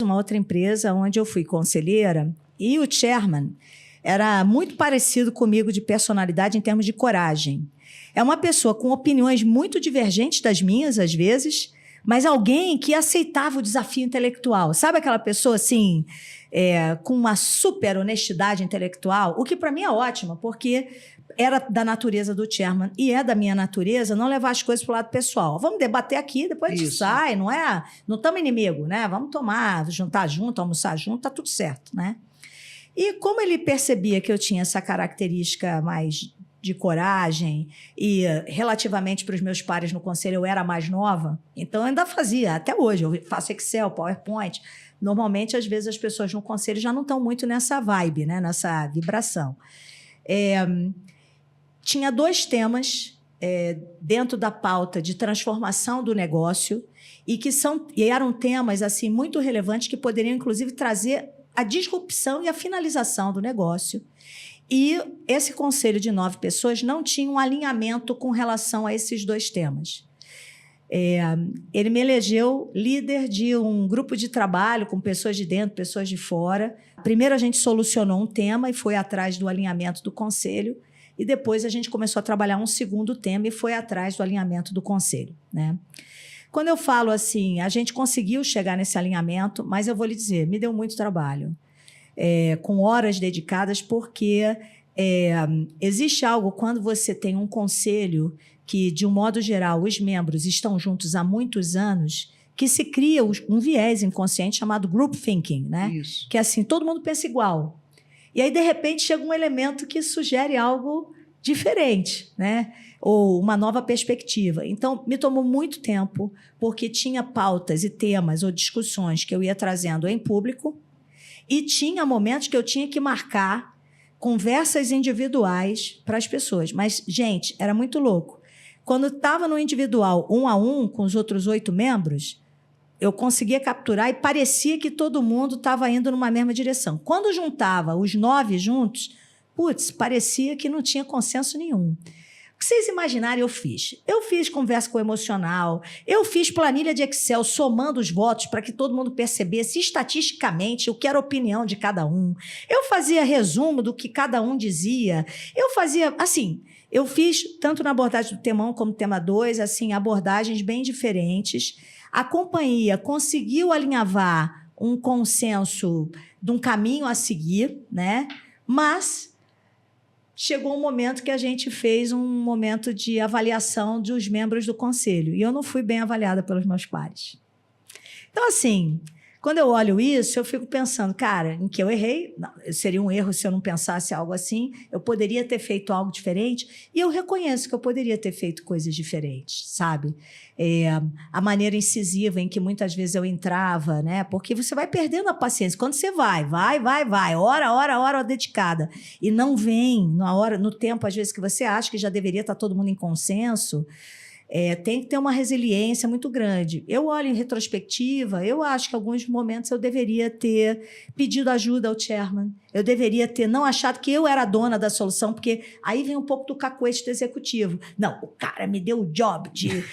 uma outra empresa onde eu fui conselheira e o chairman era muito parecido comigo de personalidade em termos de coragem. É uma pessoa com opiniões muito divergentes das minhas, às vezes, mas alguém que aceitava o desafio intelectual. Sabe aquela pessoa, assim, com uma super honestidade intelectual? O que, para mim, é ótimo, porque era da natureza do chairman e é da minha natureza não levar as coisas para o lado pessoal. Vamos debater aqui, depois a gente sai, não é? Não estamos inimigo, né? Vamos tomar, juntar junto, almoçar junto, tá tudo certo, né? E como ele percebia que eu tinha essa característica mais de coragem e, relativamente para os meus pares no conselho, eu era mais nova, então eu ainda fazia, até hoje, eu faço Excel, PowerPoint. Normalmente, às vezes, as pessoas no conselho já não estão muito nessa vibe, né? Nessa vibração. Tinha 2 temas dentro da pauta de transformação do negócio e eram temas assim, muito relevantes que poderiam, inclusive, trazer a disrupção e a finalização do negócio. E esse conselho de 9 pessoas não tinha um alinhamento com relação a esses 2 temas. Ele me elegeu líder de um grupo de trabalho com pessoas de dentro, pessoas de fora. Primeiro, a gente solucionou um tema e foi atrás do alinhamento do conselho. E depois a gente começou a trabalhar um segundo tema e foi atrás do alinhamento do conselho, né? Quando eu falo assim, a gente conseguiu chegar nesse alinhamento, mas eu vou lhe dizer, me deu muito trabalho. Com horas dedicadas, porque existe algo quando você tem um conselho que, de um modo geral, os membros estão juntos há muitos anos, que se cria um viés inconsciente chamado group thinking, né? Isso. Que é assim, todo mundo pensa igual. E aí, de repente, chega um elemento que sugere algo diferente, né? Ou uma nova perspectiva. Então, me tomou muito tempo, porque tinha pautas e temas ou discussões que eu ia trazendo em público e tinha momentos que eu tinha que marcar conversas individuais para as pessoas. Mas, gente, era muito louco. Quando estava no individual, 1 a 1, com os outros 8 membros, eu conseguia capturar e parecia que todo mundo estava indo numa mesma direção. Quando juntava os 9 juntos, parecia que não tinha consenso nenhum. O que vocês imaginarem, eu fiz. Eu fiz conversa com o emocional, eu fiz planilha de Excel somando os votos para que todo mundo percebesse estatisticamente o que era a opinião de cada um. Eu fazia resumo do que cada um dizia. Eu fazia, assim, eu fiz, tanto na abordagem do tema 1 como tema 2, assim, abordagens bem diferentes. A companhia conseguiu alinhavar um consenso de um caminho a seguir, né? Mas chegou um momento que a gente fez um momento de avaliação dos membros do conselho. E eu não fui bem avaliada pelos meus pares. Então, assim, quando eu olho isso, eu fico pensando, cara, em que eu errei, não, seria um erro se eu não pensasse algo assim, eu poderia ter feito algo diferente, e eu reconheço que eu poderia ter feito coisas diferentes, sabe? A maneira incisiva em que muitas vezes eu entrava, né? Porque você vai perdendo a paciência. Quando você vai, hora dedicada, e não vem no tempo, às vezes, que você acha que já deveria estar todo mundo em consenso, tem que ter uma resiliência muito grande. Eu olho em retrospectiva, eu acho que em alguns momentos eu deveria ter pedido ajuda ao chairman, eu deveria ter não achado que eu era a dona da solução, porque aí vem um pouco do cacuete do executivo. Não, o cara me deu o job de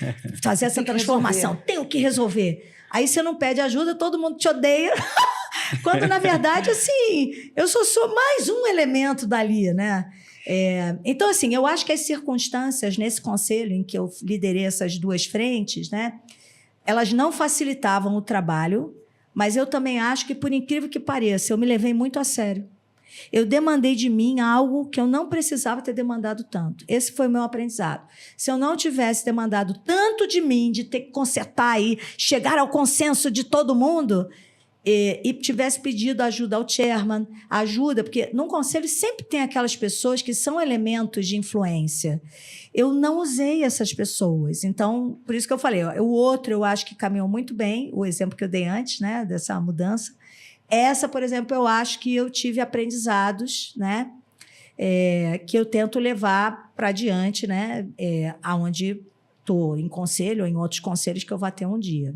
fazer essa transformação, tenho que resolver. Aí você não pede ajuda, todo mundo te odeia, quando, na verdade, assim, eu só sou mais um elemento dali, né? Então, assim, eu acho que as circunstâncias nesse conselho em que eu liderei essas 2 frentes, né, elas não facilitavam o trabalho, mas eu também acho que, por incrível que pareça, eu me levei muito a sério. Eu demandei de mim algo que eu não precisava ter demandado tanto. Esse foi o meu aprendizado. Se eu não tivesse demandado tanto de mim, de ter que consertar e chegar ao consenso de todo mundo, e tivesse pedido ajuda ao chairman, ajuda, porque num conselho sempre tem aquelas pessoas que são elementos de influência. Eu não usei essas pessoas. Então, por isso que eu falei, o outro eu acho que caminhou muito bem, o exemplo que eu dei antes, né, dessa mudança. Essa, por exemplo, eu acho que eu tive aprendizados, né, que eu tento levar para adiante, né, aonde estou em conselho ou em outros conselhos que eu vou ter um dia.